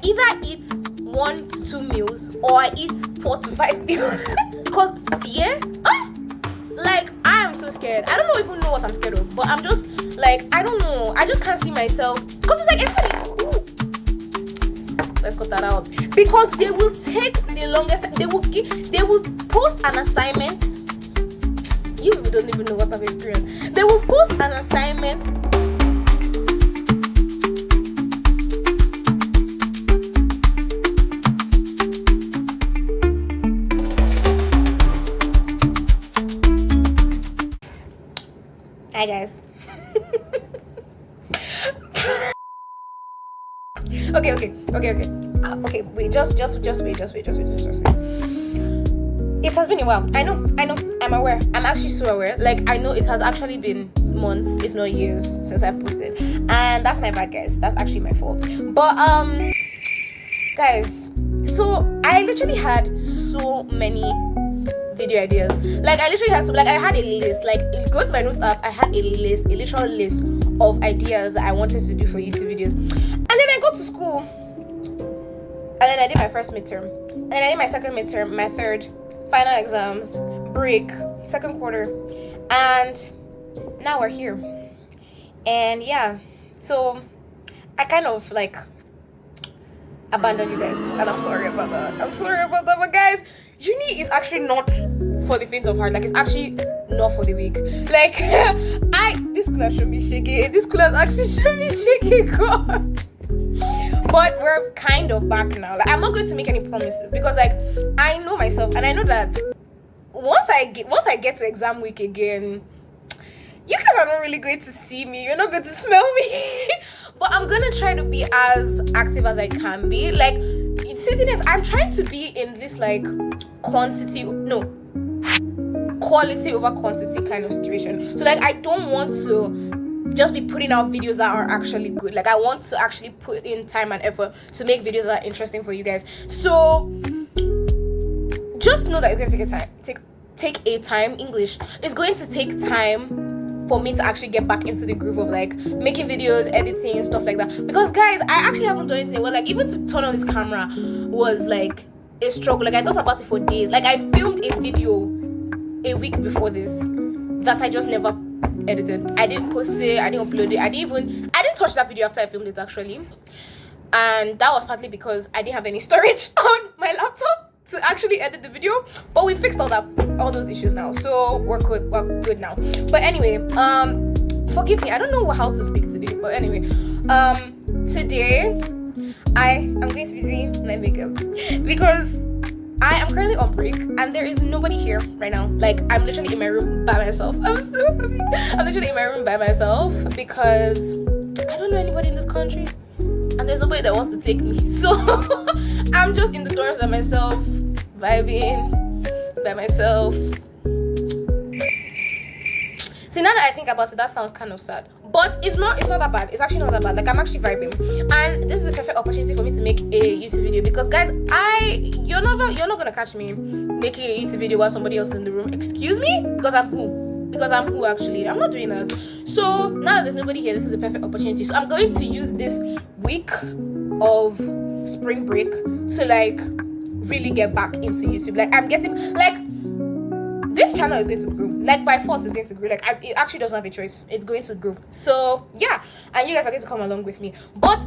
either eat 1 to 2 meals or I eat 4 to 5 meals. Because fear, like, I am so scared. I don't even know what I'm scared of, but I'm just like, I don't know. I just can't see myself. Because it's like everybody. Ooh. Let's cut that out. Because they will take the longest. They will post an assignment. You don't even know what I've experienced. They will post an assignment. Hi guys. Okay. Wait, just wait. It has been a while. I know. I'm aware. I'm actually so aware. Like, I know it has actually been months, if not years, since I've posted, and that's my bad, guys. That's actually my fault. But guys, so I literally had so many video ideas. Like, I literally had I had a list. Like, it goes to my notes app. I had a literal list of ideas that I wanted to do for YouTube videos. And then I got to school, and then I did my first midterm, and then I did my second midterm, my third, final exams, break, second quarter, and now we're here. And yeah, so I kind of like abandoned you guys, and I'm sorry about that. But guys, uni is actually not for the faint of heart. Like, it's actually not for the weak. Like, this school has shown me shaky. This school has actually shown me shaky, God. But we're kind of back now. Like, I'm not going to make any promises because, like, I know myself, and I know that once I get to exam week again, you guys are not really going to see me. You're not going to smell me. But I'm gonna try to be as active as I can be. Like, see, the thing is, I'm trying to be in this like quality over quantity kind of situation. So, like, I don't want to just be putting out videos that are actually good. Like, I want to actually put in time and effort to make videos that are interesting for you guys. So just know that it's going to take a time. English is going to take time for me to actually get back into the groove of like making videos, editing, stuff like that. Because guys, I actually haven't done anything. Well, like, even to turn on this camera was like a struggle. Like, I thought about it for days. Like, I filmed a video a week before this that I just never edited. I didn't post it, I didn't upload it, I didn't touch that video after I filmed it, actually. And that was partly because I didn't have any storage on my laptop to actually edit the video. But we fixed all those issues now, so we're good now. But anyway, forgive me, I don't know how to speak today, but anyway, today I am going to be doing my makeup because I am currently on break and there is nobody here right now. Like, I'm literally in my room by myself. I'm so happy. I'm literally in my room by myself because I don't know anybody in this country and there's nobody that wants to take me. So I'm just in the dorms by myself, vibing by myself. See, now that I think about it, that sounds kind of sad. But it's not that bad. It's actually not that bad. Like, I'm actually vibing. And this is a perfect opportunity for me to make a YouTube video because, guys, you're not gonna catch me making a YouTube video while somebody else is in the room. Excuse me? Because I'm who actually? I'm not doing that. So now that there's nobody here, this is a perfect opportunity. So I'm going to use this week of spring break to like really get back into YouTube. Like, I'm getting like this channel is going to grow. Like, by force, it's going to grow. Like, it actually doesn't have a choice. It's going to grow. So yeah, and you guys are going to come along with me. But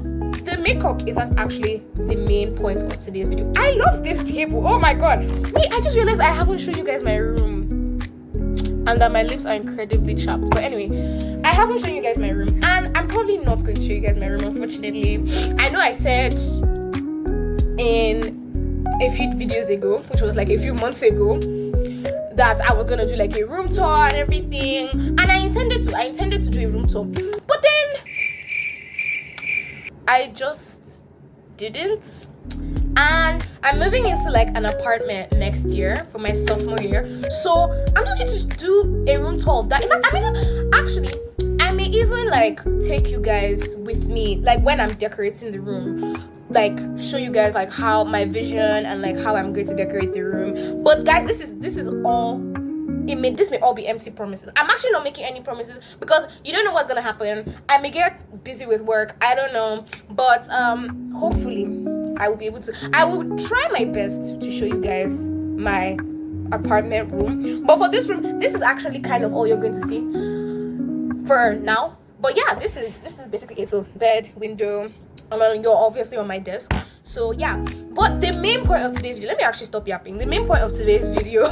the makeup is actually the main point of today's video. I love this table. Oh my god. Wait, I just realized I haven't shown you guys my room, and that my lips are incredibly chapped. But anyway, I haven't shown you guys my room, and I'm probably not going to show you guys my room, unfortunately. I know I said in a few videos ago, which was like a few months ago, that I was gonna do like a room tour and everything, and I intended to do a room tour, but then I just didn't. And I'm moving into like an apartment next year for my sophomore year, so I'm just going to do a room tour of that. In fact, I may even like take you guys with me, like when I'm decorating the room, like show you guys like how my vision and like how I'm going to decorate the room. But guys, this is all, this may all be empty promises. I'm actually not making any promises because you don't know what's gonna happen. I may get busy with work, I don't know, but hopefully I will be able to. I will try my best to show you guys my apartment room. But for this room, this is actually kind of all you're going to see for now. But yeah, this is basically it. So bed, window, you're obviously on my desk. So yeah, but the main point of today's video, let me actually stop yapping. The main point of today's video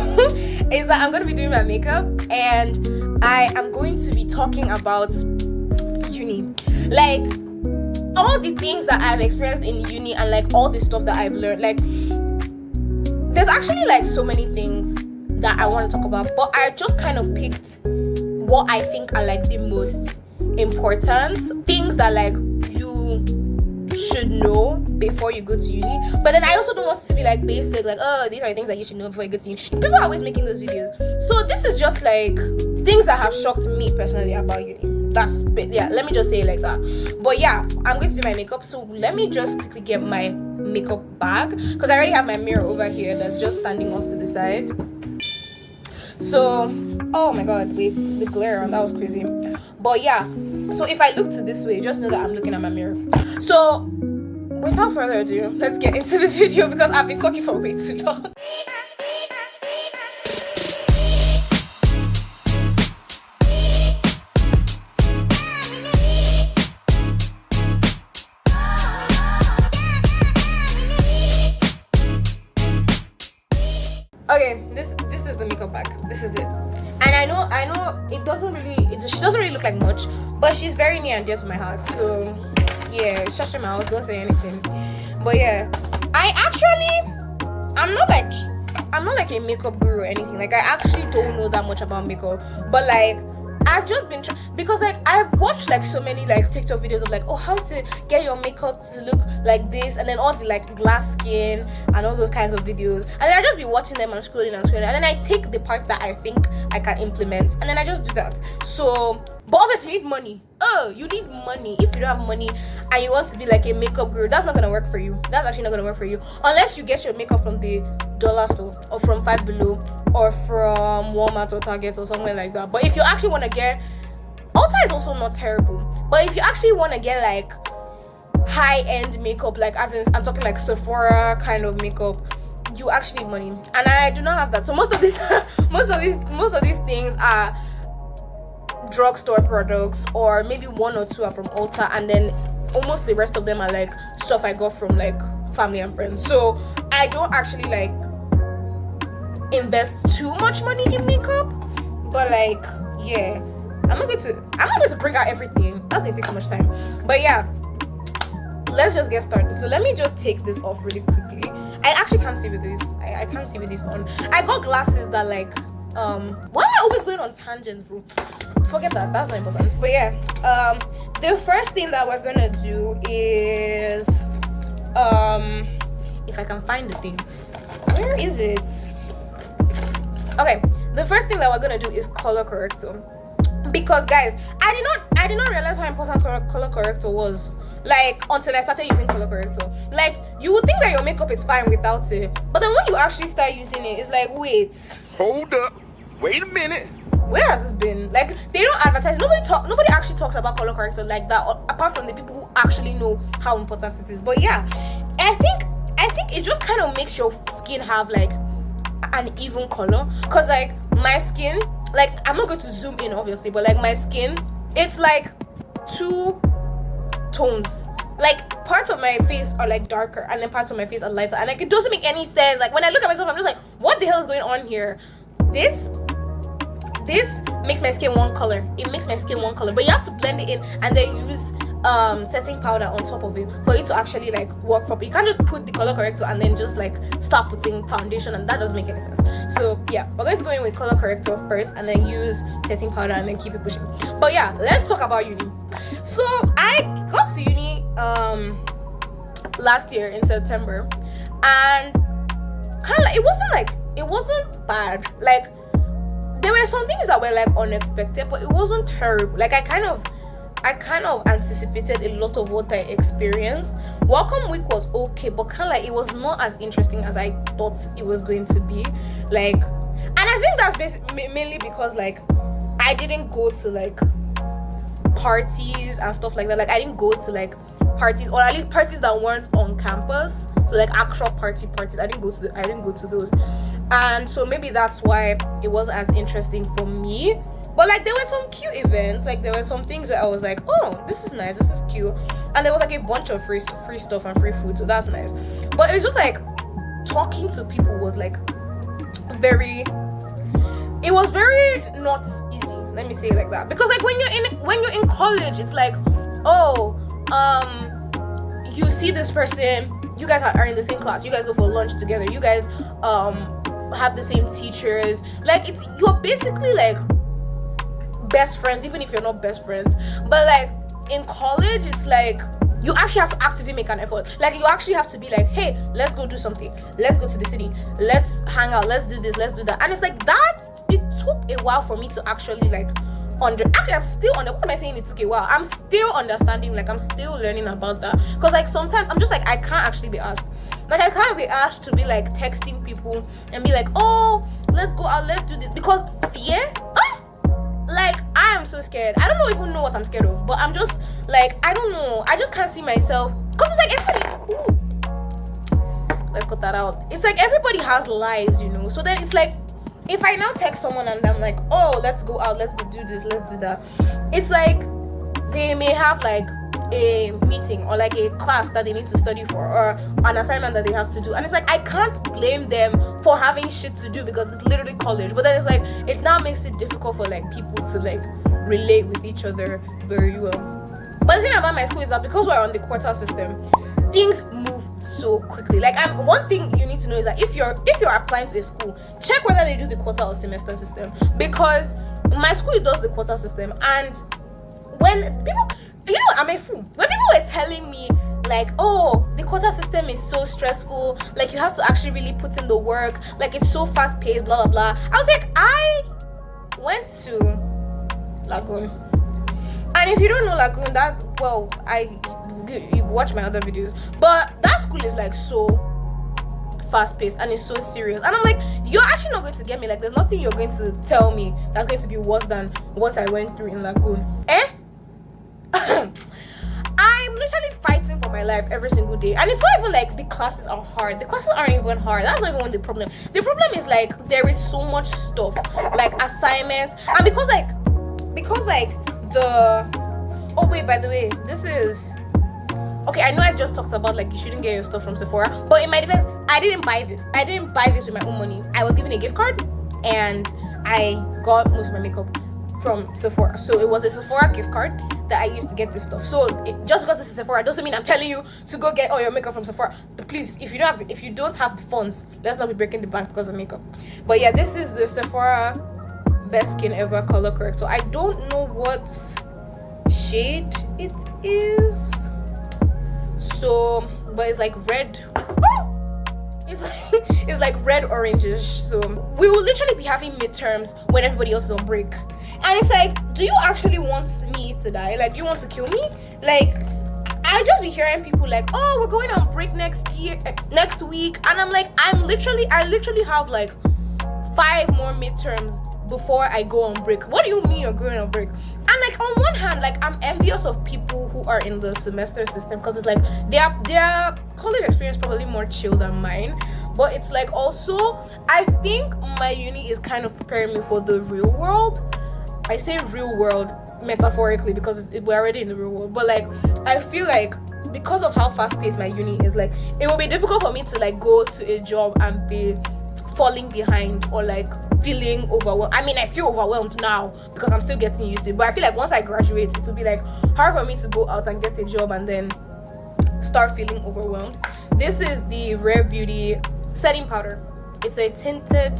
is that I'm going to be doing my makeup, and I am going to be talking about uni. Like, all the things that I've experienced in uni, and like all the stuff that I've learned. Like, there's actually like so many things that I want to talk about, but I just kind of picked what I think are like the most important things that like you should know before you go to uni. But then I also don't want it to be like basic, like, oh, these are the things that you should know before you go to uni. People are always making those videos, so this is just like things that have shocked me personally about uni. That's, yeah, let me just say it like that. But yeah, I'm going to do my makeup, so let me just quickly get my makeup bag, because I already have my mirror over here that's just standing off to the side. So, oh my god, wait, the glare on that was crazy. But yeah, so if I look to this way, just know that I'm looking at my mirror. So without further ado, let's get into the video, because I've been talking for way too long. Okay, this is the makeup bag. This is it. And I know it doesn't really, she doesn't really look like much, but she's very near and dear to my heart. So yeah, shut your mouth, don't say anything. But yeah, I'm not like a makeup guru or anything. Like, I actually don't know that much about makeup, but like I've just been because like I've watched like so many like TikTok videos of like, oh, how to get your makeup to look like this, and then all the like glass skin and all those kinds of videos, and then I just be watching them and scrolling, and then I take the parts that I think I can implement, and then I just do that. So, but obviously you need money. Oh, you need money. If you don't have money and you want to be like a makeup guru, that's not gonna work for you. That's actually not gonna work for you unless you get your makeup from the dollar store or from Five Below or from Walmart or Target or somewhere like that. But if you actually want to get, Ulta is also not terrible, but if you actually want to get like high-end makeup, like as in I'm talking like Sephora kind of makeup, you actually need money, and I do not have that. So most of these things are drugstore products, or maybe one or two are from Ulta, and then almost the rest of them are like stuff I got from like family and friends. So I don't actually like invest too much money in makeup, but like, yeah, I'm not going to bring out everything. That's gonna take so much time. But yeah, let's just get started. So let me just take this off really quickly. I actually can't see with this. I can't see with this on. I got glasses that like why am I always going on tangents, bro? Forget that, that's not important. But yeah, the first thing that we're gonna do is if I can find the thing, where is it? Okay, the first thing that we're gonna do is color corrector, because guys, I did not realize how important color corrector was, like, until I started using color corrector. Like, you would think that your makeup is fine without it, but then when you actually start using it, it's like, wait, hold up, wait a minute, where has this been? Like, they don't advertise. Nobody actually talks about color corrector like that, apart from the people who actually know how important it is. But yeah, I think it just kind of makes your skin have like an even color, because like my skin, like, I'm not going to zoom in obviously, but like my skin, it's like two tones. Like, parts of my face are like darker, and then parts of my face are lighter, and like it doesn't make any sense. Like, when I look at myself, I'm just like, what the hell is going on here? This makes my skin one color. It makes my skin one color, but you have to blend it in and then use setting powder on top of it for it to actually like work properly. You can't just put the color corrector and then just like start putting foundation, and that doesn't make any sense. So yeah, we're going to go in with color corrector first, and then use setting powder, and then keep it pushing. But yeah, let's talk about uni. So I got to uni last year in September, and kind of like it wasn't bad. Like, there were some things that were like unexpected, but it wasn't terrible. Like, I kind of anticipated a lot of what I experienced. Welcome week was okay, but kind of like it was not as interesting as I thought it was going to be. Like, and I think that's mainly because like I didn't go to like parties and stuff like that. Like, I didn't go to like parties, or at least parties that weren't on campus. So like actual parties. I didn't go to those. And so maybe that's why it wasn't as interesting for me. But like there were some cute events, like there were some things where I was like, oh, this is nice, this is cute. And there was like a bunch of free stuff and free food, so that's nice. But it was just like talking to people was like very not easy, let me say it like that. Because like when you're in college, it's like, oh, you see this person, you guys are in the same class, you guys go for lunch together, you guys have the same teachers, like you're basically like best friends, even if you're not best friends. But like in college, it's like you actually have to actively make an effort. Like you actually have to be like, hey, let's go do something, let's go to the city, let's hang out, let's do this, let's do that. And it's like that, it took a while for me to actually like actually I'm still what am I saying it took a while? I'm still understanding, like I'm still learning about that. Because like sometimes I'm just like, I can't actually be asked. Like I can't be asked to be like texting people and be like, oh, let's go out, let's do this, because fear. Like I am so scared. I don't even know what I'm scared of, but I'm just like, I don't know, I just can't see myself, because it's like everybody, let's cut that out, it's like everybody has lives, you know. So then it's like, if I now text someone and I'm like, oh, let's go out, let's go do this, let's do that, it's like they may have like a meeting or like a class that they need to study for, or an assignment that they have to do, and it's like I can't blame them for having shit to do because it's literally college. But then it's like it now makes it difficult for like people to like relate with each other very well. But the thing about my school is that because we're on the quarter system, things move so quickly. Like one thing you need to know is that if you're applying to a school, check whether they do the quarter or semester system, because my school does the quarter system. And when people, you know, I'm a fool. When people were telling me like, oh, the quarter system is so stressful, like you have to actually really put in the work, like it's so fast paced, blah blah blah, I was like, I went to Lagoon, and if you don't know Lagoon, that, well, you watch my other videos, but that school is like so fast paced and it's so serious. And I'm like, you're actually not going to get me, like there's nothing you're going to tell me that's going to be worse than what I went through in Lagoon. I'm literally fighting for my life every single day, and it's not even like the classes are hard. The classes aren't even hard. That's not even the problem. The problem is like there is so much stuff, like assignments, and because the, oh wait, by the way, this is okay. I know I just talked about like you shouldn't get your stuff from Sephora, but in my defense, I didn't buy this with my own money. I was given a gift card and I got most of my makeup from Sephora. So it was a Sephora gift card that I used to get this stuff. So just because this is Sephora doesn't mean I'm telling you to go get all your makeup from Sephora. Please, if you don't have the funds, let's not be breaking the bank because of makeup. But yeah, this is the Sephora Best Skin Ever color corrector. I don't know what shade it is. So, but it's like red. It's like red orangish. So we will literally be having midterms when everybody else is on break. And it's like, do you actually want me to die? Like, you want to kill me? Like, I just be hearing people like, oh, we're going on break next week. And I'm like, I literally have like 5 more midterms before I go on break. What do you mean you're going on break? And like on one hand, like I'm envious of people who are in the semester system, because it's like their college experience probably more chill than mine. But it's like also, I think my uni is kind of preparing me for the real world. I say real world metaphorically because we're already in the real world, but like I feel like because of how fast paced my uni is, like it will be difficult for me to like go to a job and be falling behind or like feeling overwhelmed. I mean, I feel overwhelmed now because I'm still getting used to it, but I feel like once I graduate, it will be like hard for me to go out and get a job and then start feeling overwhelmed. This is the Rare Beauty setting powder. It's a tinted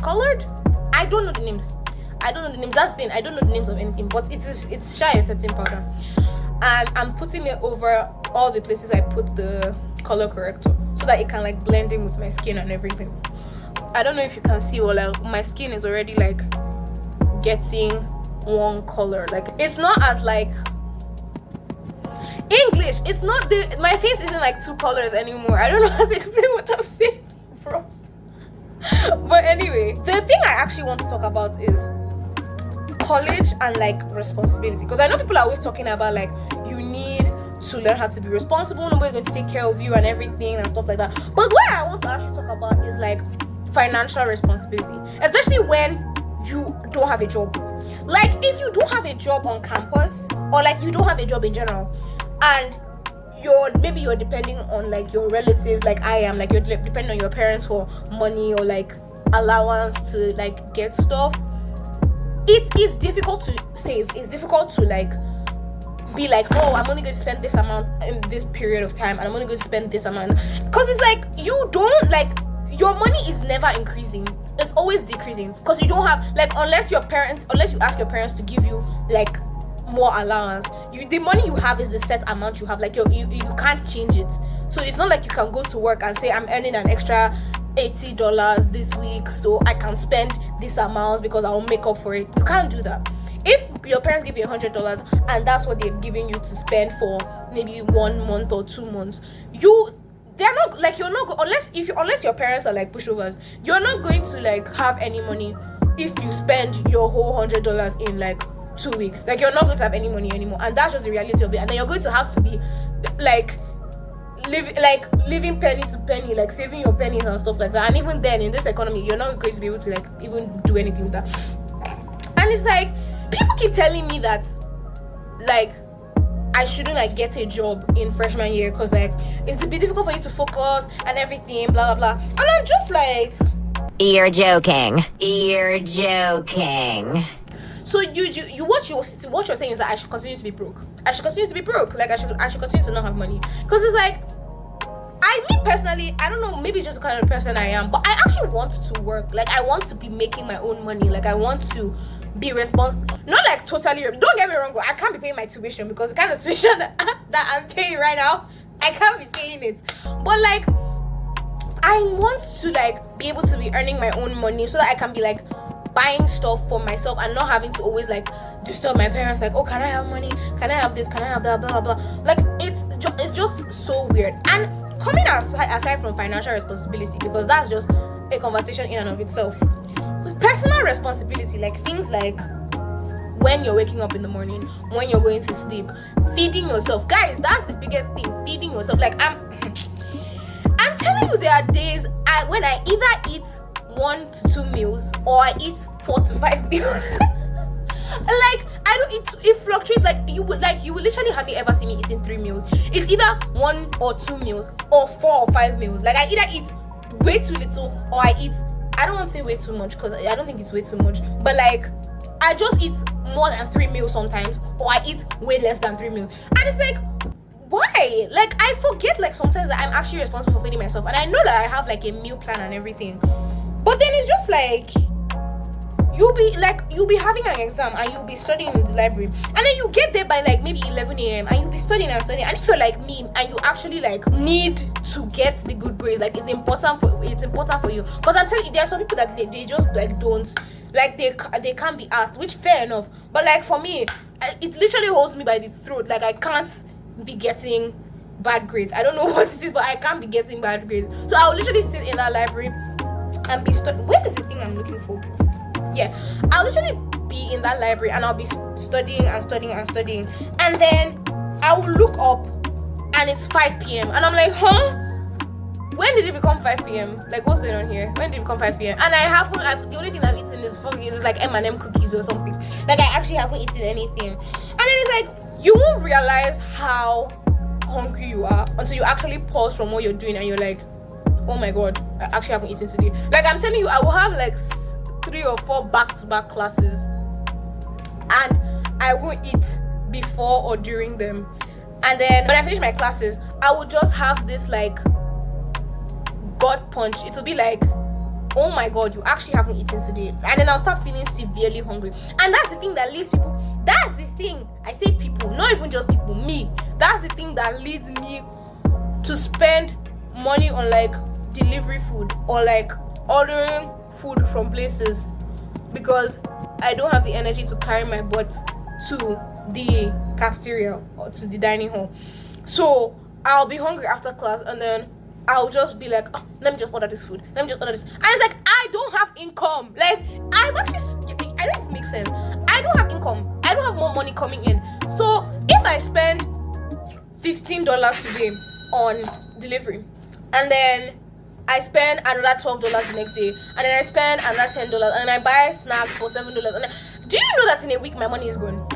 colored, I don't know the names. That's the thing, I don't know the names of anything, but it's Shy setting powder, and I'm putting it over all the places I put the color corrector so that it can like blend in with my skin and everything. I don't know if you can see, or like my skin is already like getting one color. Like it's not as like English, it's not my face isn't like 2 colors anymore. I don't know how to explain what I'm saying, bro. But anyway, the thing I actually want to talk about is college and like responsibility, because I know people are always talking about like you need to learn how to be responsible, nobody's going to take care of you and everything and stuff like that. But what I want to actually talk about is like financial responsibility, especially when you don't have a job. Like if you don't have a job on campus, or like you don't have a job in general, and maybe you're depending on like your relatives, like I am, like you're depending on your parents for money or like allowance to like get stuff. It is difficult to save. It's difficult to like be like, oh, I'm only going to spend this amount in this period of time, and I'm only going to spend this amount, because it's like you don't like, your money is never increasing, it's always decreasing, because you don't have like, unless you ask your parents to give you like more allowance, the money you have is the set amount you have. Like you can't change it. So it's not like you can go to work and say, I'm earning an extra $80 this week, so I can spend this amount because I'll make up for it. You can't do that. If your parents give you $100 and that's what they've given you to spend for maybe 1 month or 2 months, they're not like, you're not unless your parents are like pushovers, you're not going to like have any money if you spend your whole $100 in like 2 weeks. Like you're not going to have any money anymore, and that's just the reality of it. And then you're going to have to be like living penny to penny, like saving your pennies and stuff like that. And even then, in this economy, you're not going to be able to like even do anything with that. And it's like, people keep telling me that like I shouldn't like get a job in freshman year because like it's a bit difficult for you to focus and everything, blah blah blah. And I'm just like, you're joking. so what you're saying is that I should continue to be broke. Like I should continue to not have money, because it's like, me personally, I don't know, maybe it's just the kind of person I am, but I actually want to work. Like I want to be making my own money. Like I want to be responsible, not like totally, don't get me wrong, I can't be paying my tuition, because the kind of tuition that I'm paying right now, I can't be paying it. But like I want to like be able to be earning my own money so that I can be like buying stuff for myself and not having to always like disturb my parents, like, oh, can I have money, can I have this, can I have that, blah blah blah. Like it's just so weird. And coming aside from financial responsibility, because that's just a conversation in and of itself, with personal responsibility, like things like when you're waking up in the morning, when you're going to sleep, feeding yourself. Guys, that's the biggest thing, feeding yourself. Like I'm telling you, there are days when I either eat 1 to 2 meals or I eat 4 to 5 meals. Like I don't eat, it fluctuates. Like you would literally hardly ever see me eating 3 meals. It's either 1 or 2 meals or 4 or 5 meals. Like I either eat way too little or I don't want to say way too much, because I don't think it's way too much, but like I just eat more than 3 meals sometimes, or I eat way less than 3 meals. And it's like, why? Like I forget like sometimes that I'm actually responsible for feeding myself, and I know that I have like a meal plan and everything, but then it's just like you'll be having an exam and you'll be studying in the library, and then you get there by like maybe 11 a.m. and you'll be studying, and if you're like me and you actually like need to get the good grades, like it's important for you, because I'm telling you, there are some people that they just like don't, like they can't be asked, which fair enough, but like for me, it literally holds me by the throat. Like I can't be getting bad grades. I don't know what it is, but I can't be getting bad grades. So I'll literally sit in that library and be studying. Where is the thing I'm looking for? Yeah, I'll literally be in that library and I'll be studying, and then I'll look up and it's 5 p.m. and I'm like, when did it become 5 p.m? Like what's going on here? When did it become 5 p.m? And the only thing I've eaten is like M&M cookies or something. Like I actually haven't eaten anything. And then it's like, you won't realize how hungry you are until you actually pause from what you're doing and you're like, oh my god, I actually haven't eaten today. Like I'm telling you, I will have like 3 or 4 back-to-back classes and I won't eat before or during them, and then when I finish my classes I will just have this like gut punch. It will be like, oh my god, you actually haven't eaten today, and then I'll start feeling severely hungry. And that's the thing that leads people, that's the thing, I say people, not even just people, me, that's the thing that leads me to spend money on like delivery food or like ordering food from places, because I don't have the energy to carry my butt to the cafeteria or to the dining hall. So I'll be hungry after class, and then I'll just be like, let me just order this food, and it's like, I don't have income. Like I I don't even make sense. I don't have income. I don't have more money coming in. So if I spend $15 today on delivery, and then I spend another $12 the next day, and then I spend another $10, and I buy snacks for $7, and then, do you know that in a week my money is gone?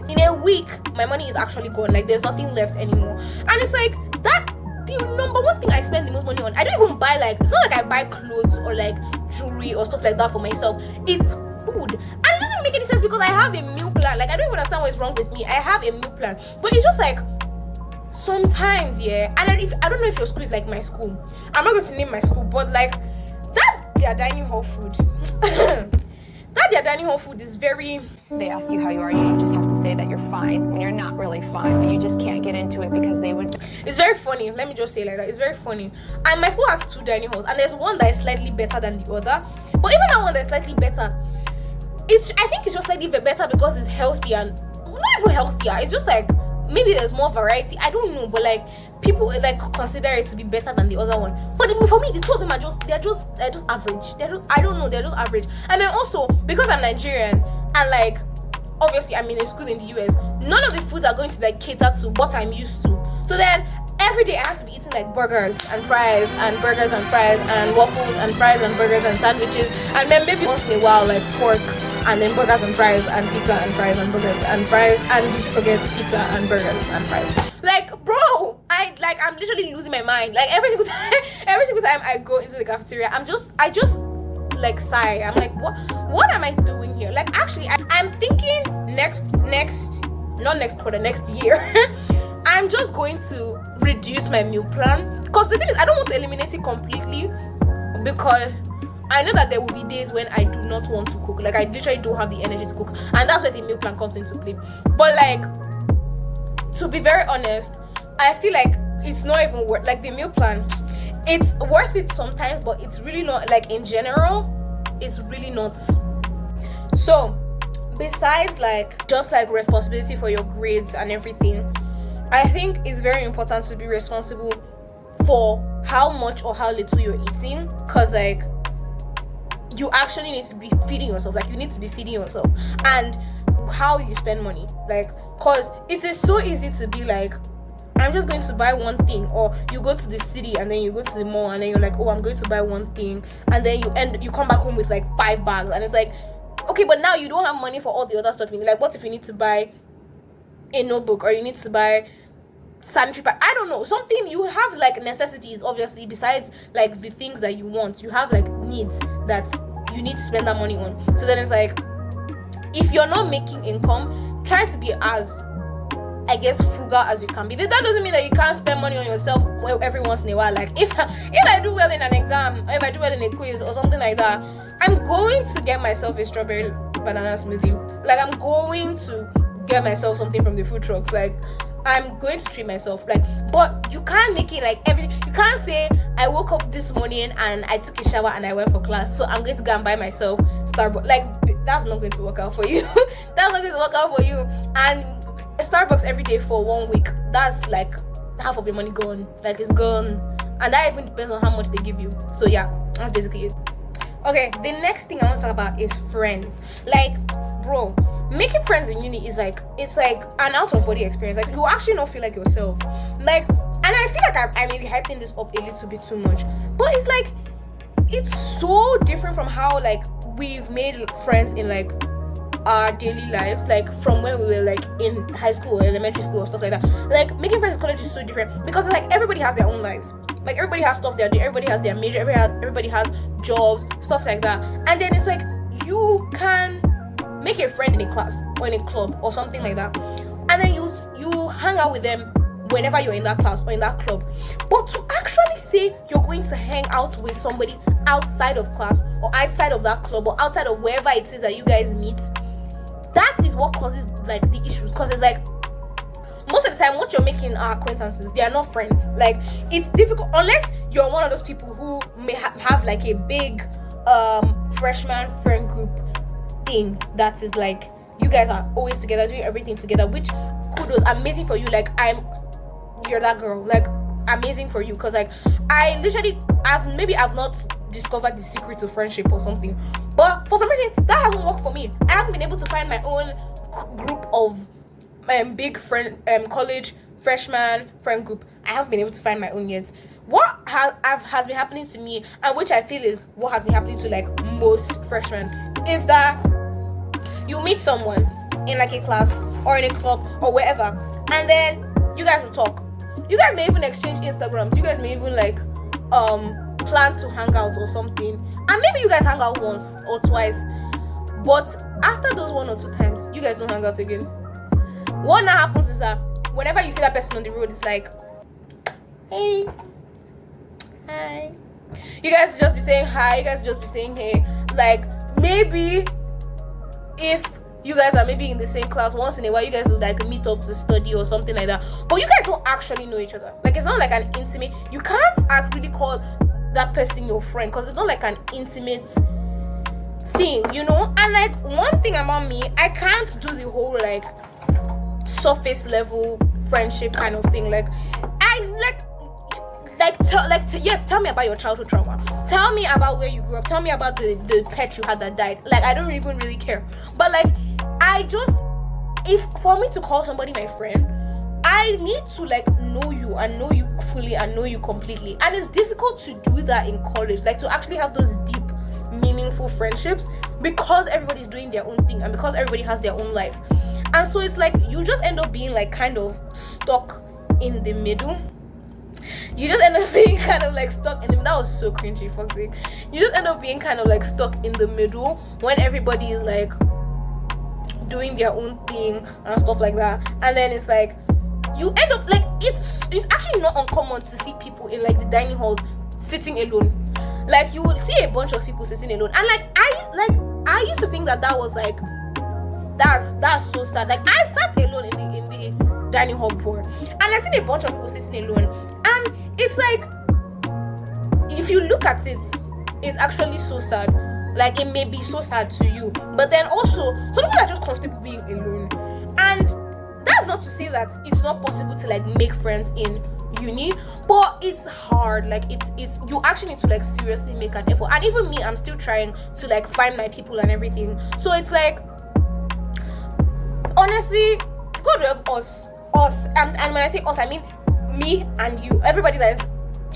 In a week my money is actually gone. Like, there's nothing left anymore. And it's like that. The number one thing I spend the most money on, I don't even buy, like, it's not like I buy clothes or like jewelry or stuff like that for myself. It's food. And it doesn't make any sense because I have a meal plan. Like, I don't even understand what's wrong with me. I have a meal plan, but it's just like sometimes, yeah. And I don't know if your school is like my school. I'm not going to name my school, but like that their dining hall food that their dining hall food is very... They ask you how you are, you just have to say that you're fine when you're not really fine, but you just can't get into it because they would... It's very funny. Let me just say like that. It's very funny. And my school has 2 dining halls, and there's one that is slightly better than the other. But even that one that's slightly better, I think it's just slightly better because it's healthier. And not even healthier. It's just like maybe there's more variety. I don't know, but like people like consider it to be better than the other one. But for me, the two of them are just average. I don't know, they're just average. And then also because I'm Nigerian and like obviously I'm in a school in the US, none of the foods are going to like cater to what I'm used to. So then every day I have to be eating like burgers and fries and burgers and fries and waffles and fries and burgers and sandwiches, and then maybe once in a while like pork and then burgers and fries and pizza and fries and burgers and fries, and did you forget pizza and burgers and fries? Like, bro, I'm literally losing my mind. Like every single time I go into the cafeteria, I just like sigh. I'm like, what am I doing here? Like actually I'm thinking next year I'm just going to reduce my meal plan, because the thing is I don't want to eliminate it completely, because I know that there will be days when I do not want to cook. Like I literally don't have the energy to cook, and that's where the meal plan comes into play. But like, to be very honest, I feel like it's not even worth, like the meal plan, it's worth it sometimes, but it's really not, like in general, it's really not. So besides like just like responsibility for your grades and everything, I think it's very important to be responsible for how much or how little you're eating, because like you actually need to be feeding yourself. Like you need to be feeding yourself, and how you spend money, like, because it is so easy to be like, I'm just going to buy one thing, or you go to the city and then you go to the mall and then you're like, oh, I'm going to buy one thing, and then you come back home with like 5 bags, and it's like, okay, but now you don't have money for all the other stuff. Like, what if you need to buy a notebook, or you need to buy sanitary pad? I don't know, something. You have like necessities, obviously, besides like the things that you want. You have like needs that you need to spend that money on. So then it's like, if you're not making income, try to be as, I guess, frugal as you can be. That doesn't mean that you can't spend money on yourself every once in a while. Like if I do well in an exam, or if I do well in a quiz or something like that, I'm going to get myself a strawberry banana smoothie. Like I'm going to get myself something from the food trucks. Like I'm going to treat myself. Like, but you can't make it like everything. You can't say, I woke up this morning and I took a shower and I went for class, so I'm going to go and buy myself Starbucks. Like, that's not going to work out for you. That's not going to work out for you. And Starbucks every day for 1 week, that's like half of your money gone. Like, it's gone. And that even depends on how much they give you. So yeah, that's basically it. Okay, the next thing I want to talk about is friends. Like, bro, making friends in uni is like, it's like an out of body experience. Like, you actually don't feel like yourself. Like, and I feel like I'm maybe hyping this up a little bit too much, but it's like, it's so different from how like we've made friends in like our daily lives, like from when we were like in high school or elementary school or stuff like that. Like making friends in college is so different, because like everybody has their own lives. Like everybody has stuff they're doing, everybody has their major, everybody has jobs, stuff like that. And then it's like, you can make a friend in a class or in a club or something like that, and then you hang out with them whenever you're in that class or in that club. But to actually say you're going to hang out with somebody outside of class or outside of that club or outside of wherever it is that you guys meet, that is what causes like the issues. Because it's like, most of the time what you're making are acquaintances, they are not friends. Like, it's difficult unless you're one of those people who may have like a big freshman friend group thing that is like, you guys are always together doing everything together, which kudos, amazing for you. Like, you're that girl, like amazing for you, because like I've not discovered the secret to friendship or something, But for some reason, that hasn't worked for me. I haven't been able to find my own group of big friend college freshman friend group. I haven't been able to find my own yet. What has been happening to me, and which I feel is what has been happening to like most freshmen, is that you meet someone in like a class or in a club or wherever, and then you guys will talk. You guys may even exchange Instagrams. You guys may even like plan to hang out or something, and maybe you guys hang out once or twice, but after those 1 or 2 times, you guys don't hang out again. What now happens is that whenever you see that person on the road, it's like, hey, hi. You guys just be saying hi. You guys just be saying hey. Like maybe if you guys are maybe in the same class, once in a while you guys will like meet up to study or something like that, but you guys don't actually know each other. Like it's not like an intimate, you can't actually call that person your friend because it's not like an intimate thing, you know. And like one thing about me, I can't do the whole like surface level friendship kind of thing. Like I tell me about your childhood trauma, tell me about where you grew up, tell me about the pet you had that died. Like I don't even really care, but like if for me to call somebody my friend, I need to like know you and know you fully and know you completely, and it's difficult to do that in college, like to actually have those deep meaningful friendships, because everybody's doing their own thing and because everybody has their own life. And so it's like you just end up being like kind of stuck in the middle. You just end up being kind of like stuck in the middle. That was so cringy, fuck's sake. You just end up being kind of like stuck in the middle when everybody is like doing their own thing and stuff like that. And then it's like you end up like it's actually not uncommon to see people in like the dining halls sitting alone. Like you will see a bunch of people sitting alone, and like I used to think that was like that's so sad. Like I've sat alone in the dining hall before, and I've seen a bunch of people sitting alone, and it's like if you look at it, it's actually so sad. Like it may be so sad to you, but then also some people are just comfortable being alone. And that's not to say that it's not possible to like make friends in uni, but it's hard. Like it's you actually need to like seriously make an effort. And even me, I'm still trying to like find my people and everything. So it's like honestly, God help us, and when I say us, I mean me and you, everybody that is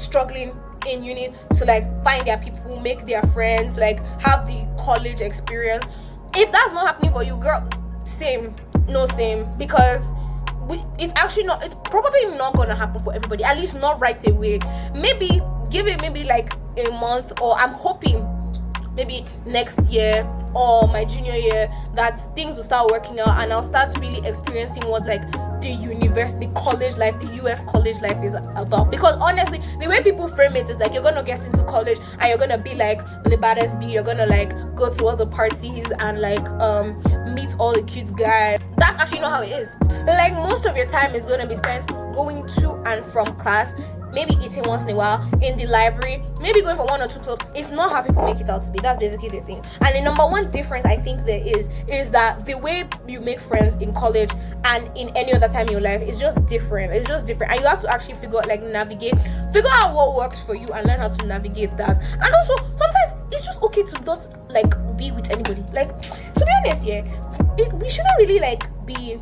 struggling in uni to like find their people, make their friends, like have the college experience. If that's not happening for you, girl, same, because it's actually not, it's probably not gonna happen for everybody, at least not right away. Maybe give it maybe like a month, or I'm hoping maybe next year or my junior year that things will start working out and I'll start really experiencing what like the university, college life, the US college life is about. Because honestly, the way people frame it is like you're gonna get into college and you're gonna be like the baddest bee, you're gonna like go to all the parties and like meet all the cute guys. That's actually not how it is. Like most of your time is gonna be spent going to and from class, maybe eating once in a while in the library, maybe going for 1 or 2 clubs. It's not how people make it out to be. That's basically the thing. And the number one difference I think there is that the way you make friends in college and in any other time in your life is just different. It's just different, and you have to actually figure out what works for you and learn how to navigate that. And also sometimes it's just okay to not like be with anybody. Like to be honest, we shouldn't really like be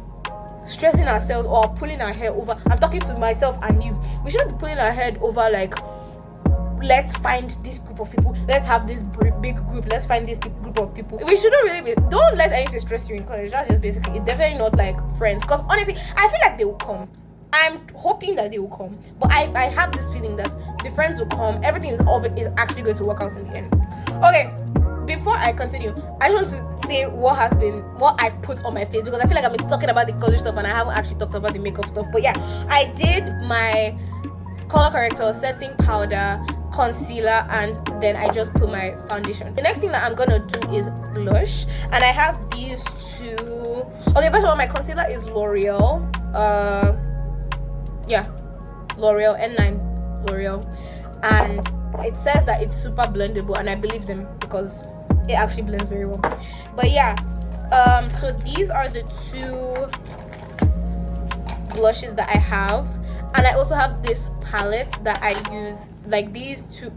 stressing ourselves or pulling our hair over. I'm talking to myself and you. We shouldn't be pulling our head over like, let's find this group of people, let's have this big group, let's find this big group of people. We shouldn't really be, don't let anything stress you in college. That's just basically it. Definitely not like friends, because honestly I feel like they will come. I'm hoping that they will come, but I have this feeling that the friends will come. Everything is actually going to work out in the end. Okay, before I continue, I just want to say what I've put on my face, because I feel like I've been talking about the college stuff and I haven't actually talked about the makeup stuff. But yeah, I did my color corrector, setting powder, concealer, and then I just put my foundation. The next thing that I'm gonna do is blush, and I have these two. Okay, first of all, my concealer is L'Oreal. L'Oreal N9 L'Oreal, and it says that it's super blendable, and I believe them because it actually blends very well. But yeah, so these are the two blushes that I have, and I also have this palette that I use, like these two.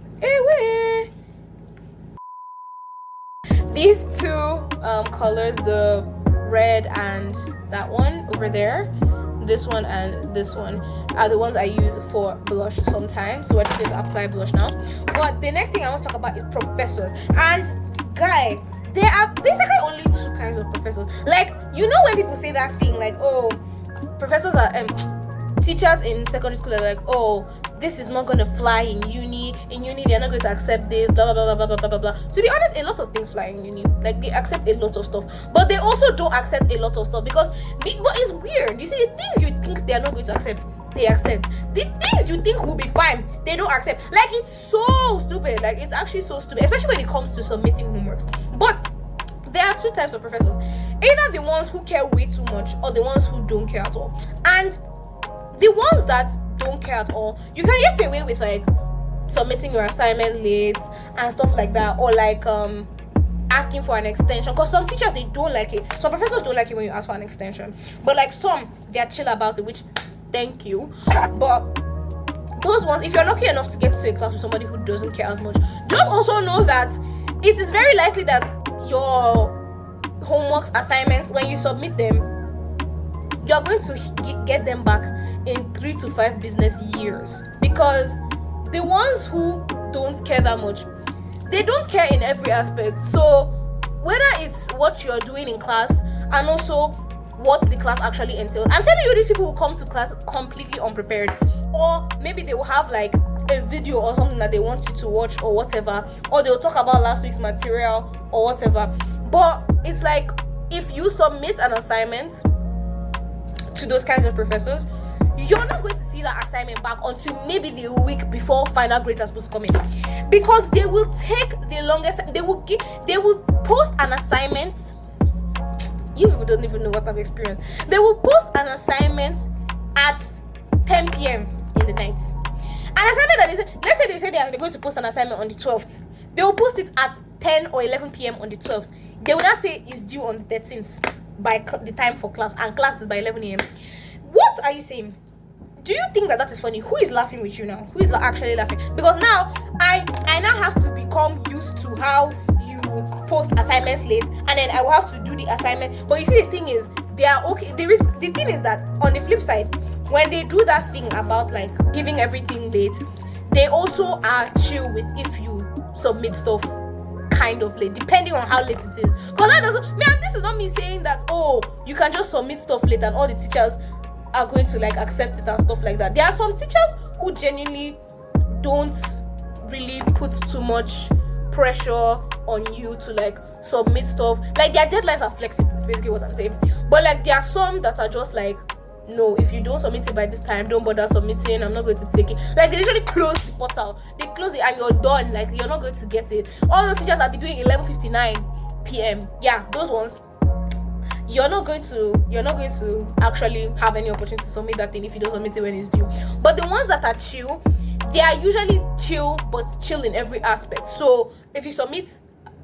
these two colors, the red and that one over there, this one and this one, are the ones I use for blush sometimes. So I just apply blush now. But the next thing I want to talk about is professors. And guy, there are basically only two kinds of professors. Like, you know when people say that thing like, oh, professors are teachers in secondary school are like, oh, this is not gonna fly in uni. In uni, they're not going to accept this, blah blah blah blah blah blah blah. To be honest, a lot of things fly in uni. Like, they accept a lot of stuff, but they also don't accept a lot of stuff because but it's weird. You see, the things you think they are not going to accept, they accept. The things you think will be fine, they don't accept. Like, it's so stupid. Like, it's actually so stupid, especially when it comes to submitting homeworks. But there are two types of professors: either the ones who care way too much, or the ones who don't care at all. And the ones that don't care at all, you can get away with like submitting your assignment late and stuff like that, or like asking for an extension, because some teachers, they don't like it. Some professors don't like it when you ask for an extension, but like some, they're chill about it, which thank you. But those ones, if you're lucky enough to get to a class with somebody who doesn't care as much, just also know that it is very likely that your homeworks, assignments, when you submit them, you're going to get them back in 3 to 5 business years, because the ones who don't care that much, they don't care in every aspect. So whether it's what you're doing in class and also what the class actually entails, I'm telling you, these people will come to class completely unprepared, or maybe they will have like a video or something that they want you to watch or whatever, or they'll talk about last week's material or whatever. But it's like, if you submit an assignment to those kinds of professors, you're not going to see that assignment back until maybe the week before final grades are supposed to come in, because they will take the longest. They will post an assignment. You people don't even know what I've experienced. They will post an assignment at 10 p.m. in the night. An assignment that is, let's say they say they're going to post an assignment on the 12th. They will post it at 10 or 11 p.m. on the 12th. They will not say it's due on the 13th by the time for class, and class is by 11 a.m. What are you saying? Do you think that is funny? Who is laughing with you now? Who is actually laughing? Because now I now have to become used to how you post assignments late, and then I will have to do the assignment. But you see, the thing is, they are okay. The thing is that on the flip side, when they do that thing about like giving everything late, they also are chill with if you submit stuff kind of late, depending on how late it is. Because that doesn't, man, this is not me saying that, oh, you can just submit stuff late and all the teachers are going to like accept it and stuff like that. There are some teachers who genuinely don't really put too much pressure on you to like submit stuff. Like, their deadlines are flexible, is basically what I'm saying. But like, there are some that are just like, no, if you don't submit it by this time, don't bother submitting, I'm not going to take it. Like, they literally close the portal, they close it and you're done. Like, you're not going to get it. All those teachers that be doing 11:59 p.m. yeah, those ones, you're not going to actually have any opportunity to submit that thing if you don't submit it when it's due. But the ones that are chill, they are usually chill, but chill in every aspect. So if you submit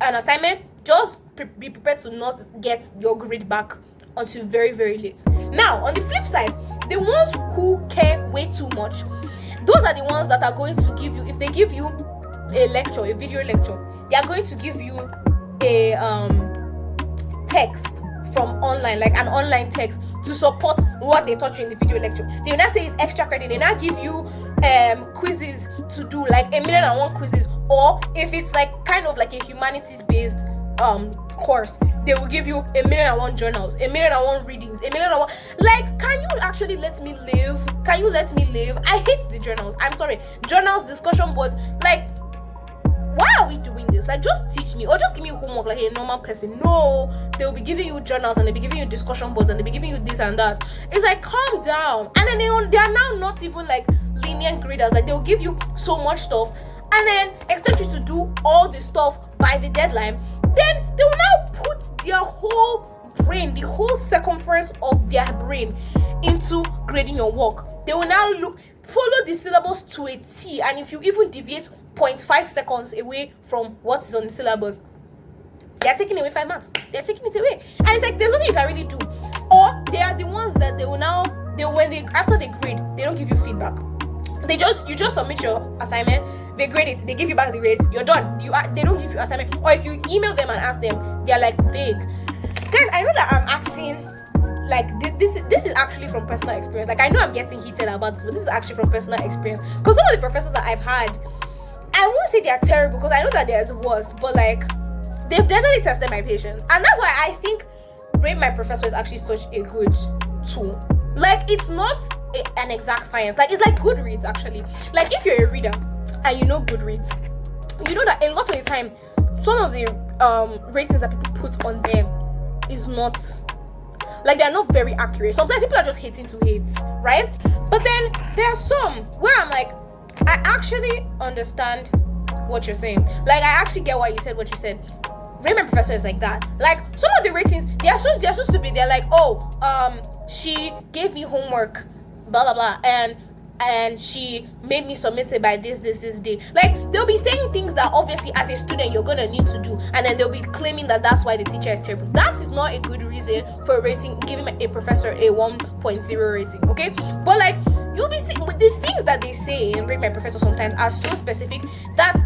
an assignment, just be prepared to not get your grade back until very, very late. Now, on the flip side, the ones who care way too much, those are the ones that are going to give you, if they give you a lecture, a video lecture, they are going to give you a text from online, like an online text to support what they taught you in the video lecture. They will not say it's extra credit. They now give you quizzes to do, like 1,000,001 quizzes, or if it's like kind of like a humanities based course, they will give you 1,000,001 journals, 1,000,001 readings, 1,000,001. Like, can you actually let me live? Can you let me live? I hate the journals. I'm sorry. Journals, discussion boards, like, why are we doing this? Like, just teach me, or just give me homework like a normal person. No, they'll be giving you journals, and they'll be giving you discussion boards, and they'll be giving you this and that. It's like, calm down. And then they are now not even like lenient graders. Like, they'll give you so much stuff and then expect you to do all the stuff by the deadline. Then they will now put their whole brain, the whole circumference of their brain into grading your work. They will now follow the syllabus to a T, and if you even deviate 0.5 seconds away from what is on the syllabus, they are taking away 5 marks. They are taking it away, and it's like, there's nothing you can really do. Or they are the ones that after they grade, they don't give you feedback. you just submit your assignment, they grade it, they give you back the grade, you're done. They don't give you assignment. Or if you email them and ask them, they're like vague. Guys, I know that I'm acting like this is actually from personal experience. Like, I know I'm getting heated about this, but this is actually from personal experience. Because some of the professors that I've had, I won't say they're terrible because I know that there's worse, but like, they've definitely tested my patience. And that's why I think Rate My Professor is actually such a good tool. Like, it's not an exact science. Like, it's like Goodreads actually. Like, if you're a reader and you know Goodreads, you know that a lot of the time some of the ratings that people put on them is not, like, they're not very accurate. Sometimes people are just hating to hate, right? But then there are some where I'm like, I actually understand what you're saying. Like, I actually get why you said what you said. Rate My Professor is like that. Like, some of the ratings, they're so stupid. They're like, oh, she gave me homework, blah blah blah, and she made me submit it by this day. Like, they'll be saying things that obviously as a student you're gonna need to do, and then they'll be claiming that that's why the teacher is terrible. That is not a good reason for a rating, giving a professor a 1.0 rating, okay? But like, you'll be seeing the things that they say in Rate My Professor sometimes are so specific that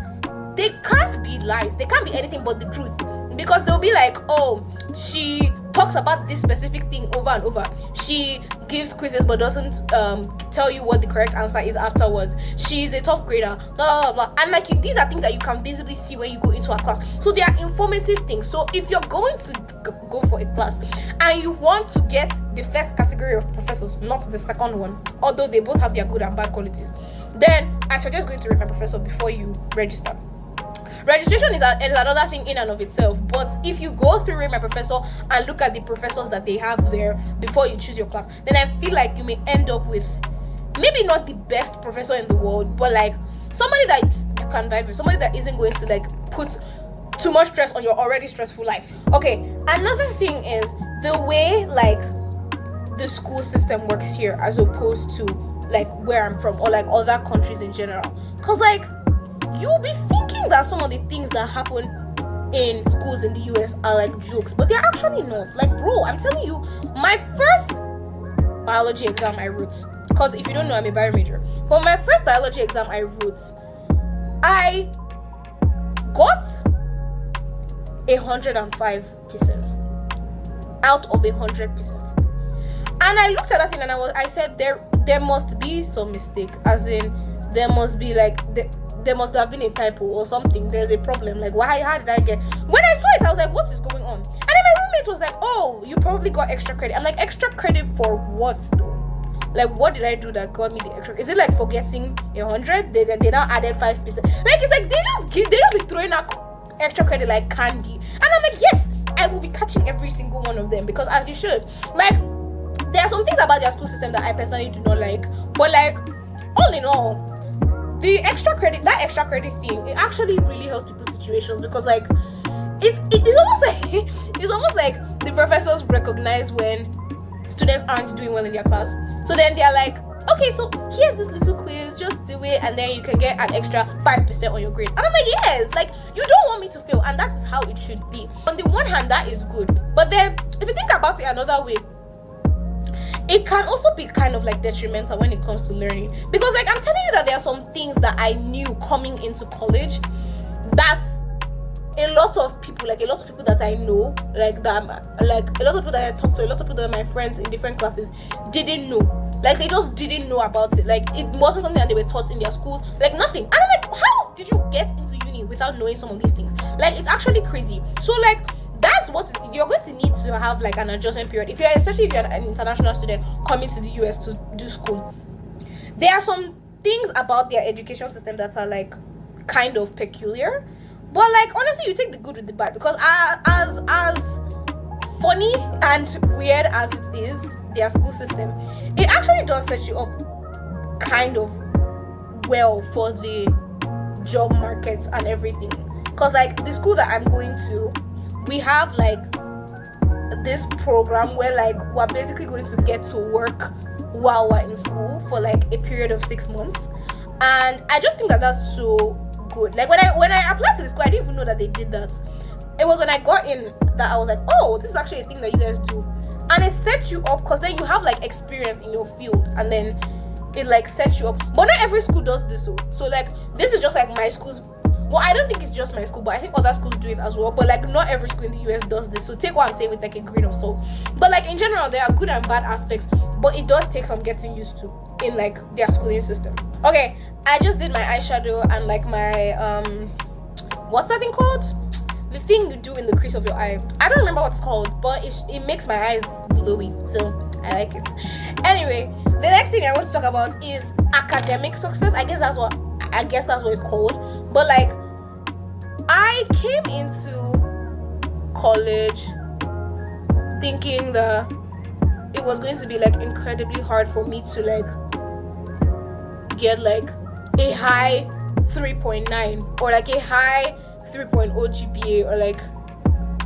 they can't be lies. They can't be anything but the truth. Because they'll be like, oh, she talks about this specific thing over and over. She gives quizzes but doesn't tell you what the correct answer is afterwards. She's a tough grader, blah blah blah. And like, these are things that you can visibly see when you go into a class. So they are informative things. So if you're going to go for a class and you want to get the first category of professors, not the second one, although they both have their good and bad qualities, then I suggest going to Rate My Professor before you register. Registration is another thing in and of itself, but if you go through Rate My Professor and look at the professors that they have there before you choose your class, then I feel like you may end up with maybe not the best professor in the world, but like somebody that you can vibe with, somebody that isn't going to like put too much stress on your already stressful life. Okay, another thing is the way like the school system works here as opposed to like where I'm from or like other countries in general. Because like, you'll be thinking that some of the things that happen in schools in the US are like jokes, but they're actually not. Like, bro, I'm telling you, my first biology exam I wrote, because if you don't know, I'm a bio major, but my first biology exam I wrote, I got 105% out of 100%. And I looked at that thing and I said there must be some mistake, as in there must be like there must have been a typo or something. There's a problem. Like, how did I get? When I saw it, I was like, what is going on? And then my roommate was like, oh, you probably got extra credit. I'm like, extra credit for what though? Like, what did I do that got me the extra? Is it like for getting 100? They now added 5%. Like, it's like they just be throwing out extra credit like candy. And I'm like, yes, I will be catching every single one of them, because as you should. Like, there are some things about their school system that I personally do not like, but like, all in all, that extra credit thing, it actually really helps people's situations, because like, it's almost like the professors recognize when students aren't doing well in their class. So then they're like, okay, so here's this little quiz, just do it, and then you can get an extra 5% on your grade. And I'm like, yes, like, you don't want me to fail, and that's how it should be. On the one hand, that is good, but then if you think about it another way, it can also be kind of like detrimental when it comes to learning, because like, I'm telling you that there are some things that I knew coming into college that a lot of people that I know, like that, like a lot of people that I talk to, a lot of people that are my friends in different classes didn't know. Like, they just didn't know about it. Like, it wasn't something that they were taught in their schools. Like, nothing. And I'm like, how did you get into uni without knowing some of these things? Like, it's actually crazy. So like, that's what you're going to need to have, like an adjustment period. Especially if you're an international student coming to the US to do school. There are some things about their education system that are like kind of peculiar. But like, honestly, you take the good with the bad, because as funny and weird as it is, their school system, it actually does set you up kind of well for the job market and everything. Because like, the school that I'm going to, we have like this program where like we're basically going to get to work while we're in school for like a period of 6 months, and I just think that that's so good. Like, when I applied to the school, I didn't even know that they did that. It was when I got in that I was like, oh, this is actually a thing that you guys do, and it sets you up, because then you have like experience in your field, and then it like sets you up. But not every school does this. So like this is just like my school's. Well, I don't think it's just my school, but I think other schools do it as well. But like not every school in the US does this. So take what I'm saying with like a grain of salt. But like in general, there are good and bad aspects. But it does take some getting used to in like their schooling system. Okay, I just did my eyeshadow and like my what's that thing called? The thing you do in the crease of your eye. I don't remember what it's called, but it makes my eyes glowy, so I like it. Anyway, the next thing I want to talk about is academic success. I guess that's what it's called. But like, I came into college thinking that it was going to be like incredibly hard for me to like get like a high 3.9 or like a high 3.0 GPA or like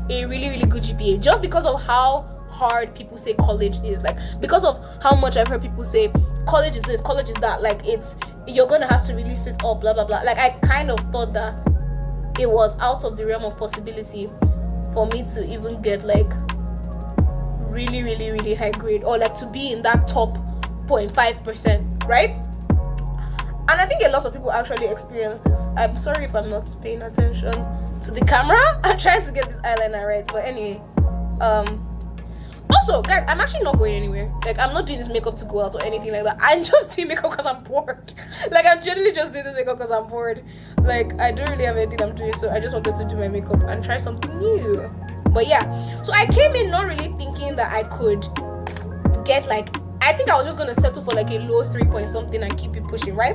a really really good GPA, just because of how hard people say college is, like because of how much I've heard people say college is this, college is that, like you're gonna have to really sit up, blah blah blah. Like I kind of thought that it was out of the realm of possibility for me to even get like really really really high grade or like to be in that top 0.5%, right? And I think a lot of people actually experience this. I'm sorry if I'm not paying attention to the camera. I'm trying to get this eyeliner right. But anyway, also guys, I'm actually not going anywhere. Like I'm not doing this makeup to go out or anything like that. I'm just doing makeup because I'm bored. Like I'm generally just doing this makeup because I'm bored. Like I don't really have anything I'm doing, so I just wanted to do my makeup and try something new. But yeah, so I came in not really thinking that I could get like, I think I was just gonna settle for like a low 3 point something and keep it pushing, right?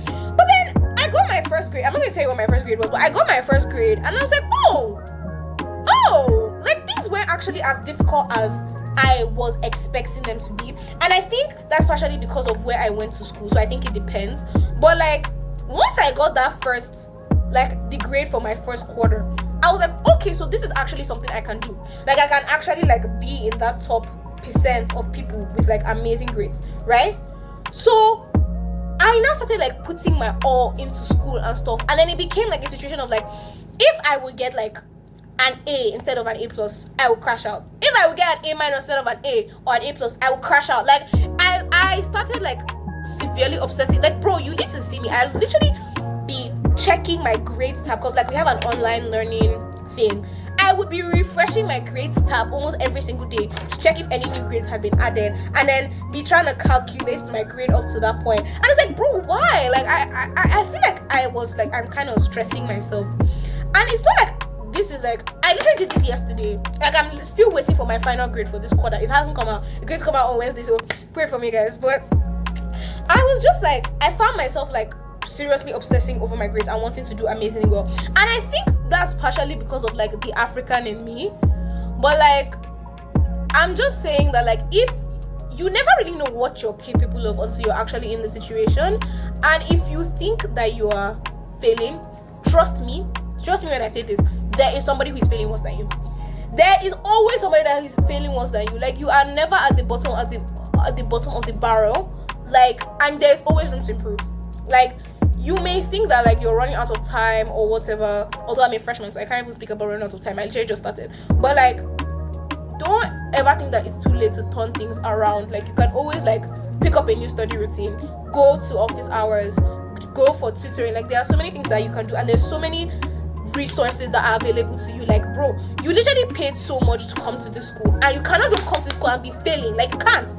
But then I got my first grade. I'm not gonna tell you what my first grade was, but I got my first grade and I was like, oh, like things weren't actually as difficult as I was expecting them to be. And I think that's partially because of where I went to school, so I think it depends. But like once I got that first, like the grade for my first quarter, I was like, okay, so this is actually something I can do. Like I can actually like be in that top percent of people with like amazing grades, right? So I now started like putting my all into school and stuff, and then it became like a situation of like, if I would get like an A instead of an A plus, I would crash out. If I would get an A minus instead of an A or an A plus, I would crash out. Like I started like severely obsessing. Like bro, you need to see me. I literally be checking my grades tab because like we have an online learning thing. I would be refreshing my grades tab almost every single day to check if any new grades have been added, and then be trying to calculate my grade up to that point. And it's like, bro, why? Like I feel like I was like, I'm kind of stressing myself. And it's not like this is like, I literally did this yesterday. Like I'm still waiting for my final grade for this quarter. It hasn't come out. The grades come out on Wednesday, so pray for me guys. But I was just like, I found myself like seriously obsessing over my grades and wanting to do amazingly well. And I think that's partially because of like the African in me. But like, I'm just saying that like, if you never really know what you're capable of until you're actually in the situation, and if you think that you are failing, trust me when I say this, there is somebody who is failing worse than you. There is always somebody that is failing worse than you. Like you are never at the bottom of the barrel. Like, and there's always room to improve. Like you may think that like you're running out of time or whatever, although I'm a freshman, so I can't even speak about running out of time. I literally just started. But like, don't ever think that it's too late to turn things around. Like you can always like pick up a new study routine, go to office hours, go for tutoring. Like there are so many things that you can do, and there's so many resources that are available to you. Like bro, you literally paid so much to come to this school, and you cannot just come to school and be failing. Like you can't.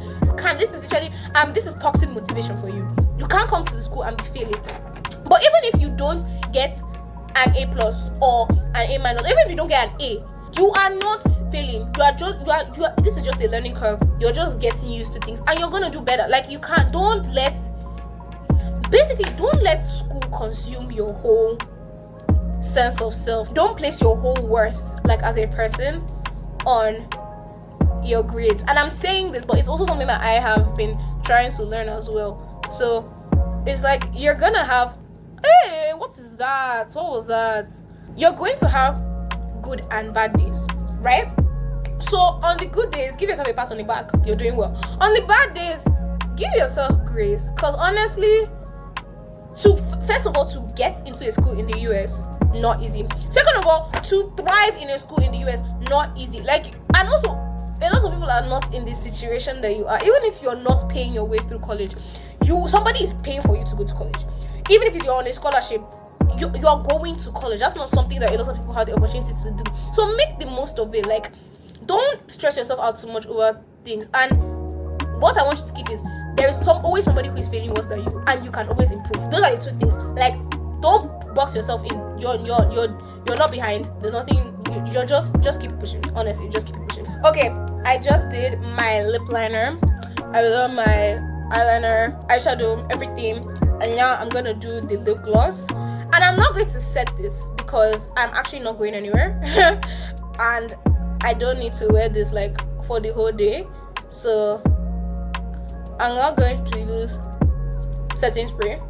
This is literally this is toxic motivation for you. You can't come to the school and be failing. But even if you don't get an A plus or an A minus, even if you don't get an A, you are not failing. You are this is just a learning curve. You're just getting used to things, and you're gonna do better. Like you can't. Don't let school consume your whole sense of self. Don't place your whole worth, like as a person, on your grades. And I'm saying this, but it's also something that I have been trying to learn as well. So it's like you're gonna have, hey, what is that? What was that? You're going to have good and bad days, right? So on the good days, give yourself a pat on the back. You're doing well. On the bad days, give yourself grace. Because honestly, first of all, to get into a school in the US, not easy. Second of all, to thrive in a school in the US, not easy. Like, and also, a lot of people are not in the situation that you are. Even if you're not paying your way through college, somebody is paying for you to go to college. Even if you're on a scholarship, you're going to college. That's not something that a lot of people have the opportunity to do. So make the most of it. Like, don't stress yourself out too much over things. And what I want you to keep is, there is always somebody who is failing worse than you, and you can always improve. Those are the two things. Like, don't box yourself in. You're not behind. There's nothing. You're just keep pushing. Honestly, just keep pushing. Okay, I just did my lip liner. I done my eyeliner, eyeshadow, everything, and now I'm gonna do the lip gloss. And I'm not going to set this because I'm actually not going anywhere, and I don't need to wear this like for the whole day. So I'm not going to use setting spray.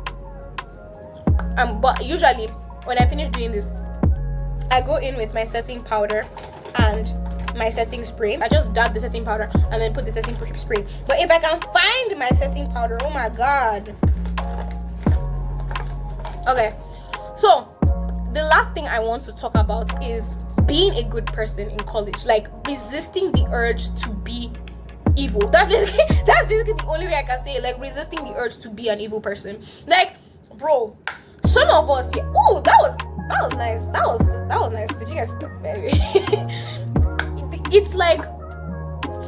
But usually when I finish doing this, I go in with my setting powder and my setting spray. I just dab the setting powder and then put the setting spray. But if I can find my setting powder, oh my god. Okay, so the last thing I want to talk about is being a good person in college, like resisting the urge to be evil. That's basically the only way I can say it, like resisting the urge to be an evil person. Like, bro, some of us, yeah. Oh, that was nice. That was nice. Did you guys stop, baby? It's like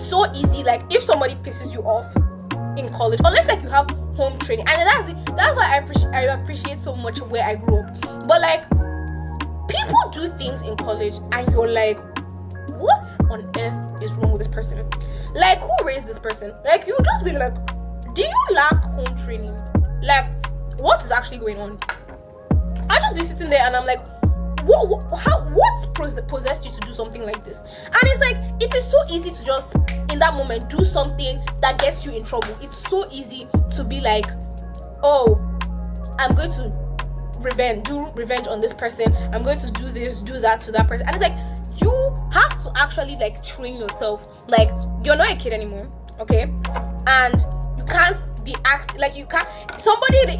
so easy. Like, if somebody pisses you off in college, unless like you have home training, and that's why I appreciate so much where I grew up. But like, people do things in college, and you're like, what on earth is wrong with this person? Like, who raised this person? Like, you just be like, do you lack home training? Like, what is actually going on? I just be sitting there and I'm like, what possessed you to do something like this? And it's like, it is so easy to just in that moment do something that gets you in trouble. It's so easy to be like, oh, I'm going to do revenge on this person. I'm going to do this, do that to that person. And it's like, you have to actually like train yourself. Like, you're not a kid anymore, okay? And you can't be like, you can't,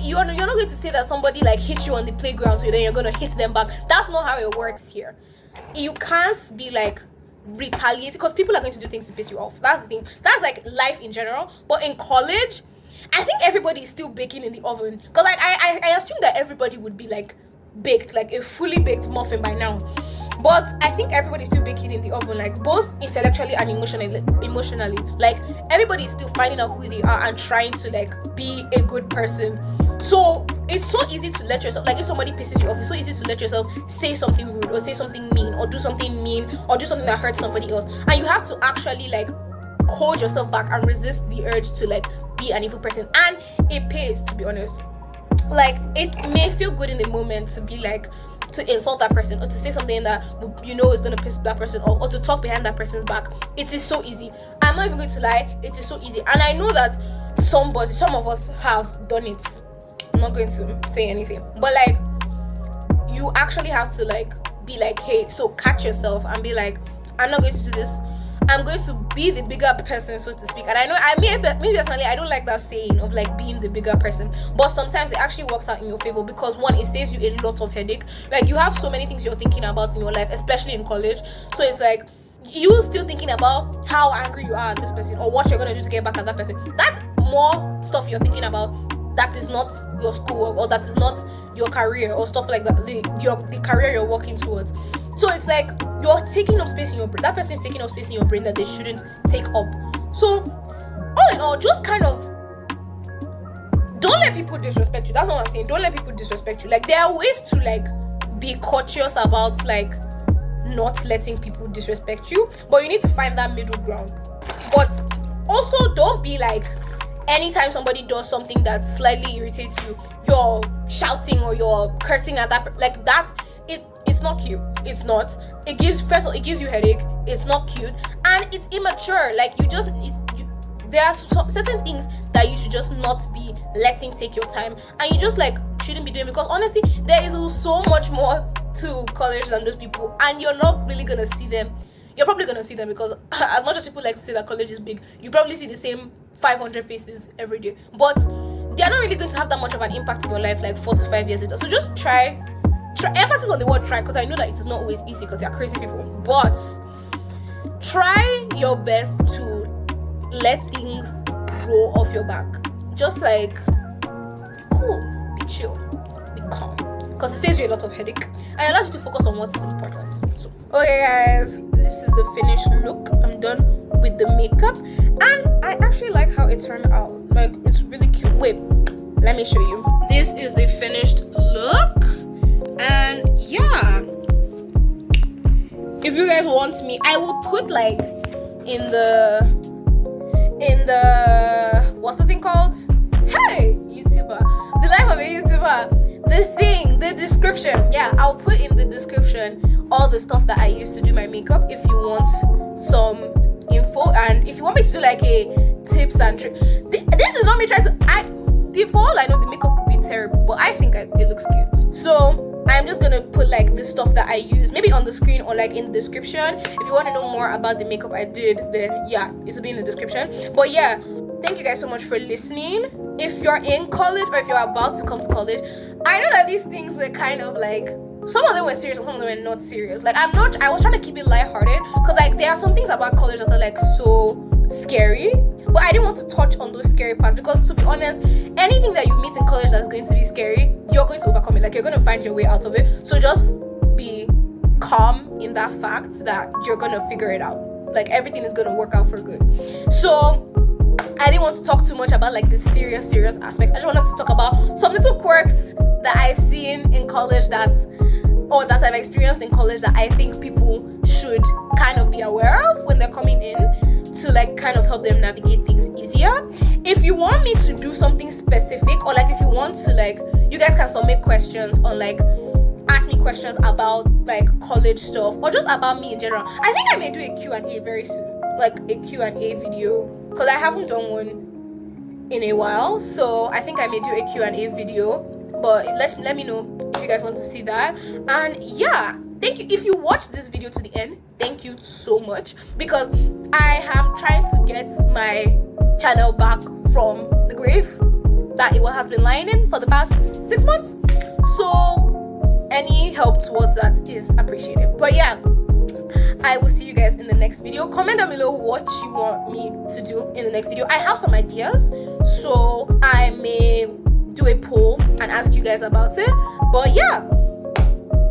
you're not going to say that somebody like hit you on the playground, so then you're going to hit them back. That's not how it works here. You can't be like retaliating, because people are going to do things to piss you off. That's the thing. That's like life in general. But in college, I think everybody is still baking in the oven, because like I assume that everybody would be like baked, like a fully baked muffin by now. But I think everybody's still baking in the oven, like both intellectually and emotionally. Like, everybody's still finding out who they are and trying to like be a good person. So it's so easy to let yourself, like, if somebody pisses you off, it's so easy to let yourself say something rude or say something mean or do something mean or do something that hurts somebody else. And you have to actually like hold yourself back and resist the urge to like be an evil person. And it pays, to be honest. Like, it may feel good in the moment to be like, to insult that person or to say something that you know is going to piss that person off, or to talk behind that person's back. It is so easy. I'm not even going to lie, it is so easy. And I know that some of us have done it. I'm not going to say anything, but like, you actually have to like be like, hey, so catch yourself and be like, I'm not going to do this. I'm going to be the bigger person, so to speak. And I know, maybe personally, I don't like that saying of like being the bigger person, but sometimes it actually works out in your favor, because one, it saves you a lot of headache. Like, you have so many things you're thinking about in your life, especially in college. So it's like, you still thinking about how angry you are at this person or what you're gonna do to get back at that person. That's more stuff you're thinking about that is not your schoolwork or that is not your career or stuff like that, the career you're working towards. So it's like, you're taking up space in your brain. That person is taking up space in your brain that they shouldn't take up. So all in all, just kind of don't let people disrespect you. That's what I'm saying. Don't let people disrespect you. Like, there are ways to like be cautious about like not letting people disrespect you, but you need to find that middle ground. But also, don't be like, anytime somebody does something that slightly irritates you, you're shouting or you're cursing at that, like that. It's not cute. It's not. It gives you headache. It's not cute, and it's immature. Like, there are certain things that you should just not be letting take your time, and you just like shouldn't be doing, because honestly, there is so much more to college than those people, and you're not really gonna see them. You're probably gonna see them because as much as people like to say that college is big, you probably see the same 500 faces every day, but they're not really going to have that much of an impact in your life like 4 to 5 years later. So just try emphasis on the word try, because I know that it is not always easy because they're crazy people, but try your best to let things roll off your back. Just like chill, be calm, because it saves you a lot of headache and it allows you to focus on what is important. So, okay guys, this is the finished look. I'm done with the makeup and I actually like how it turned out. Like, it's really cute. Wait, let me show you. This is the finished look, and yeah, if you guys want me, I will put like in the what's the thing called? Hey, YouTuber, the life of a YouTuber, the description. Yeah, I'll put in the description all the stuff that I used to do my makeup if you want some info, and if you want me to do like a tips and tricks. This is not me trying to, for all I know, the makeup could be terrible, but I think it looks cute. So I'm just gonna put like the stuff that I use maybe on the screen or like in the description. If you want to know more about the makeup I did, then yeah, it will be in the description. But yeah, thank you guys so much for listening. If you're in college or if you're about to come to college, I know that these things were kind of like, some of them were serious and some of them were not serious. Like, I was trying to keep it lighthearted because like there are some things about college that are like so scary, but I didn't want to touch on those scary parts because, to be honest, anything that you meet in college that's going to be scary, you're going to overcome it. Like, you're going to find your way out of it. So just be calm in that fact that you're going to figure it out. Like, everything is going to work out for good. So I didn't want to talk too much about like the serious aspects. I just wanted to talk about some little quirks that I've seen in college that I've experienced in college that I think people should kind of be aware of when they're coming in, to like kind of help them navigate things easier. If you want me to do something specific, or like if you want to, like, you guys can submit questions on like, ask me questions about like college stuff or just about me in general. I think I may do a Q&A very soon, like a Q&A video, because I haven't done one in a while. So I think I may do a Q&A video, but let me know if you guys want to see that. And yeah, thank you. If you watched this video to the end, thank you so much, because I am trying to get my channel back from the grave that it has been lying in for the past 6 months. So any help towards that is appreciated. But yeah, I will see you guys in the next video. Comment down below what you want me to do in the next video. I have some ideas, so I may do a poll and ask you guys about it. But yeah,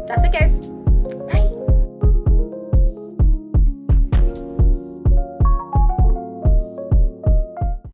that's it guys.